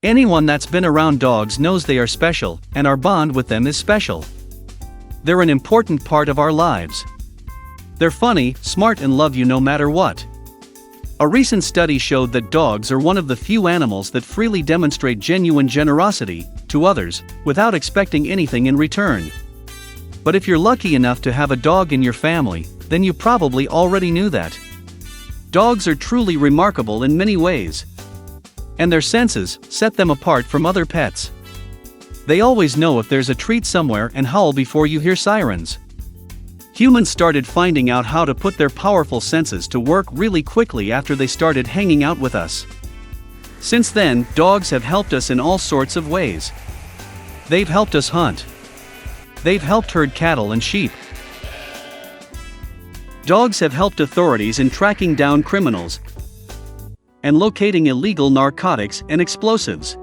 Anyone that's been around dogs knows they are special, and our bond with them is special. They're an important part of our lives. They're funny, smart, and love you no matter what. A recent study showed that dogs are one of the few animals that freely demonstrate genuine generosity to others without expecting anything in return. But if you're lucky enough to have a dog in your family, then you probably already knew that. Dogs are truly remarkable in many ways. And their senses set them apart from other pets. They always know if there's a treat somewhere and howl before you hear sirens. Humans started finding out how to put their powerful senses to work really quickly after they started hanging out with us. Since then, dogs have helped us in all sorts of ways. They've helped us hunt. They've helped herd cattle and sheep. Dogs have helped authorities in tracking down criminals and locating illegal narcotics and explosives.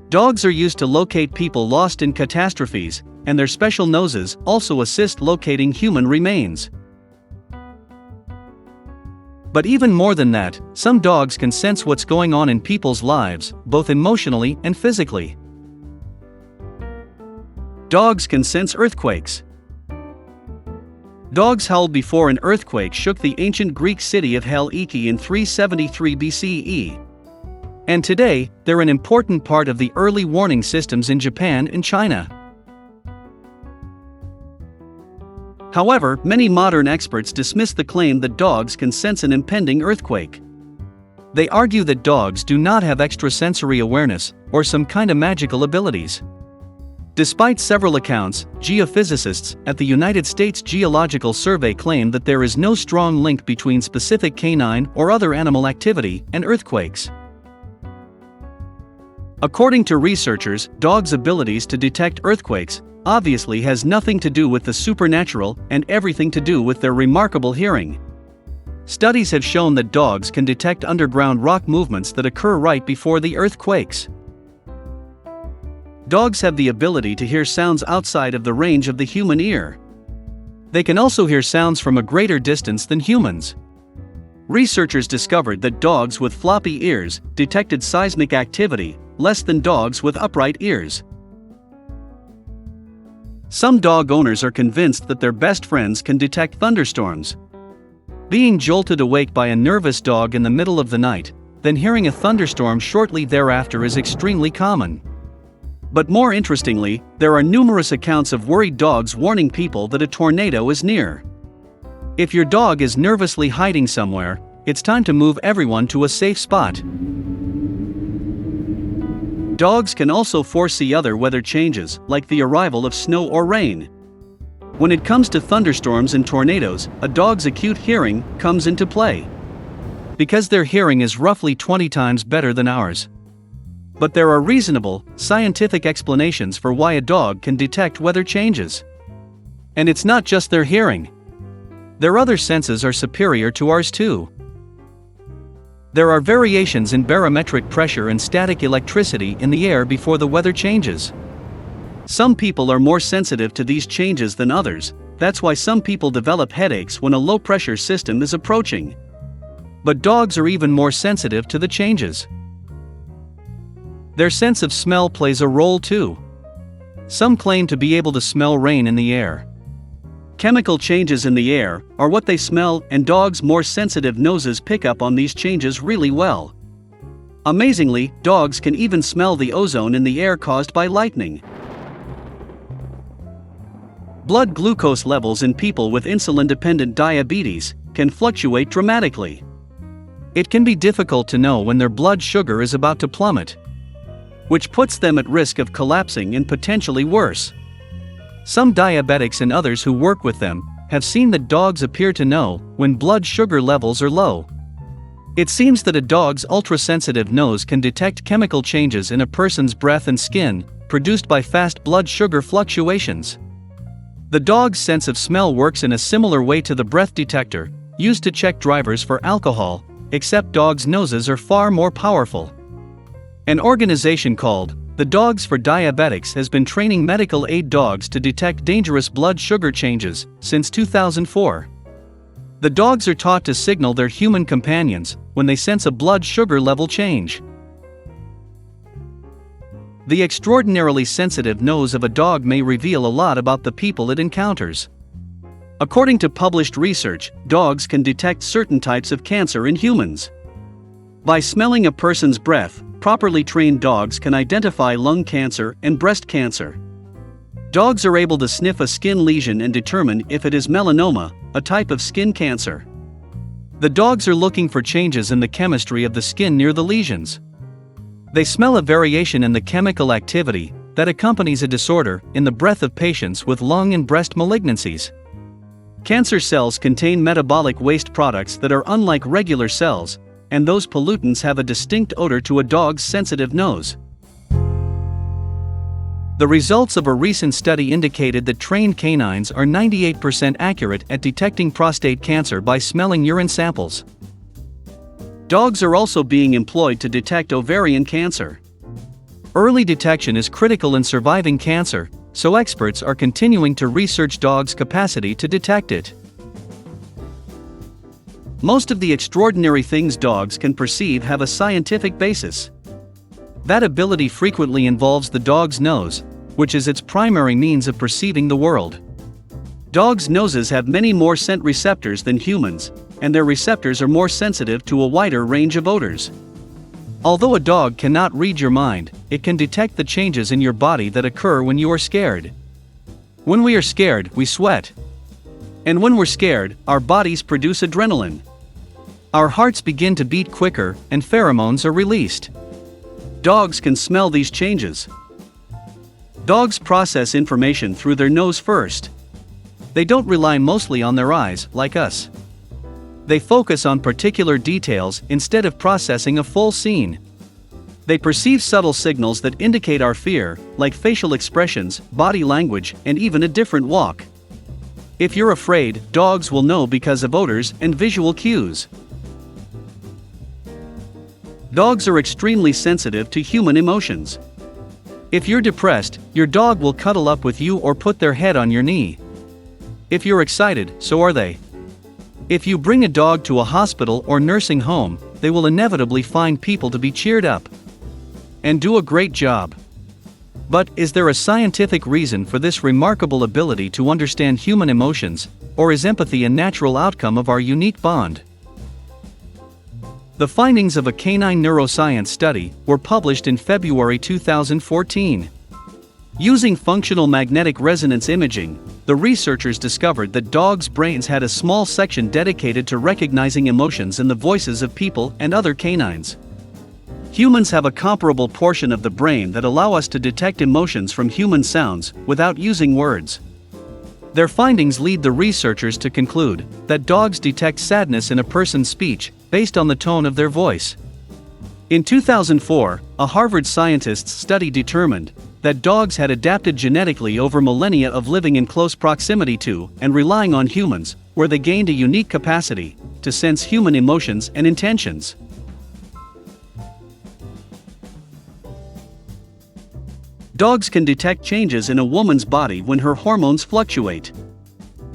Dogs are used to locate people lost in catastrophes, and their special noses also assist locating human remains. But even more than that, some dogs can sense what's going on in people's lives, both emotionally and physically. Dogs can sense earthquakes. Dogs howled before an earthquake shook the ancient Greek city of Helsinki in 373 BCE. And today, they're an important part of the early warning systems in Japan and China. However, many modern experts dismiss the claim that dogs can sense an impending earthquake. They argue that dogs do not have extrasensory awareness or some kind of magical abilities. Despite several accounts, geophysicists at the United States Geological Survey claim that there is no strong link between specific canine or other animal activity and earthquakes. According to researchers, dogs' abilities to detect earthquakes obviously has nothing to do with the supernatural and everything to do with their remarkable hearing. Studies have shown that dogs can detect underground rock movements that occur right before the earthquakes. Dogs have the ability to hear sounds outside of the range of the human ear. They can also hear sounds from a greater distance than humans. Researchers discovered that dogs with floppy ears detected seismic activity less than dogs with upright ears. Some dog owners are convinced that their best friends can detect thunderstorms. Being jolted awake by a nervous dog in the middle of the night, then hearing a thunderstorm shortly thereafter is extremely common. But more interestingly, there are numerous accounts of worried dogs warning people that a tornado is near. If your dog is nervously hiding somewhere, it's time to move everyone to a safe spot. Dogs can also foresee other weather changes, like the arrival of snow or rain. When it comes to thunderstorms and tornadoes, a dog's acute hearing comes into play. Because their hearing is roughly 20 times better than ours. But there are reasonable, scientific explanations for why a dog can detect weather changes. And it's not just their hearing. Their other senses are superior to ours too. There are variations in barometric pressure and static electricity in the air before the weather changes. Some people are more sensitive to these changes than others, that's why some people develop headaches when a low-pressure system is approaching. But dogs are even more sensitive to the changes. Their sense of smell plays a role too. Some claim to be able to smell rain in the air. Chemical changes in the air are what they smell, and dogs' more sensitive noses pick up on these changes really well. Amazingly, dogs can even smell the ozone in the air caused by lightning. Blood glucose levels in people with insulin-dependent diabetes can fluctuate dramatically. It can be difficult to know when their blood sugar is about to plummet, which puts them at risk of collapsing and potentially worse. Some diabetics and others who work with them have seen that dogs appear to know when blood sugar levels are low. It seems that a dog's ultra-sensitive nose can detect chemical changes in a person's breath and skin, produced by fast blood sugar fluctuations. The dog's sense of smell works in a similar way to the breath detector, used to check drivers for alcohol, except dogs' noses are far more powerful. An organization called the Dogs for Diabetics has been training medical aid dogs to detect dangerous blood sugar changes since 2004. The dogs are taught to signal their human companions when they sense a blood sugar level change. The extraordinarily sensitive nose of a dog may reveal a lot about the people it encounters. According to published research, dogs can detect certain types of cancer in humans. By smelling a person's breath, properly trained dogs can identify lung cancer and breast cancer. Dogs are able to sniff a skin lesion and determine if it is melanoma, a type of skin cancer. The dogs are looking for changes in the chemistry of the skin near the lesions. They smell a variation in the chemical activity that accompanies a disorder in the breath of patients with lung and breast malignancies. Cancer cells contain metabolic waste products that are unlike regular cells, and those pollutants have a distinct odor to a dog's sensitive nose. The results of a recent study indicated that trained canines are 98% accurate at detecting prostate cancer by smelling urine samples. Dogs are also being employed to detect ovarian cancer. Early detection is critical in surviving cancer, so experts are continuing to research dogs' capacity to detect it. Most of the extraordinary things dogs can perceive have a scientific basis. That ability frequently involves the dog's nose, which is its primary means of perceiving the world. Dogs' noses have many more scent receptors than humans, and their receptors are more sensitive to a wider range of odors. Although a dog cannot read your mind, it can detect the changes in your body that occur when you are scared. When we are scared, we sweat. And when we're scared, our bodies produce adrenaline. Our hearts begin to beat quicker, and pheromones are released. Dogs can smell these changes. Dogs process information through their nose first. They don't rely mostly on their eyes, like us. They focus on particular details instead of processing a full scene. They perceive subtle signals that indicate our fear, like facial expressions, body language, and even a different walk. If you're afraid, dogs will know because of odors and visual cues. Dogs are extremely sensitive to human emotions. If you're depressed, your dog will cuddle up with you or put their head on your knee. If you're excited, so are they. If you bring a dog to a hospital or nursing home, they will inevitably find people to be cheered up and do a great job. But is there a scientific reason for this remarkable ability to understand human emotions, or is empathy a natural outcome of our unique bond? The findings of a canine neuroscience study were published in February 2014. Using functional magnetic resonance imaging, the researchers discovered that dogs' brains had a small section dedicated to recognizing emotions in the voices of people and other canines. Humans have a comparable portion of the brain that allow us to detect emotions from human sounds without using words. Their findings lead the researchers to conclude that dogs detect sadness in a person's speech based on the tone of their voice. In 2004, a Harvard scientists' study determined that dogs had adapted genetically over millennia of living in close proximity to and relying on humans, where they gained a unique capacity to sense human emotions and intentions. Dogs can detect changes in a woman's body when her hormones fluctuate.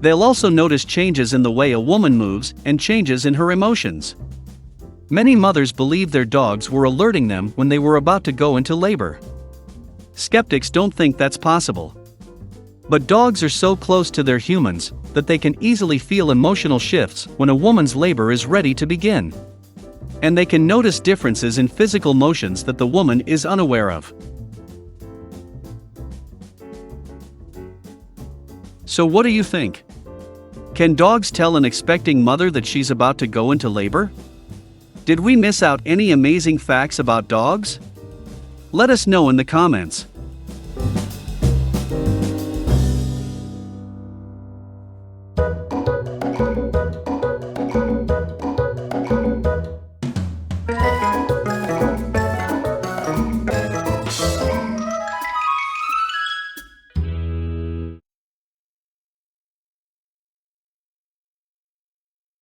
They'll also notice changes in the way a woman moves and changes in her emotions. Many mothers believe their dogs were alerting them when they were about to go into labor. Skeptics don't think that's possible. But dogs are so close to their humans that they can easily feel emotional shifts when a woman's labor is ready to begin. And they can notice differences in physical motions that the woman is unaware of. So what do you think? Can dogs tell an expecting mother that she's about to go into labor? Did we miss out any amazing facts about dogs? Let us know in the comments.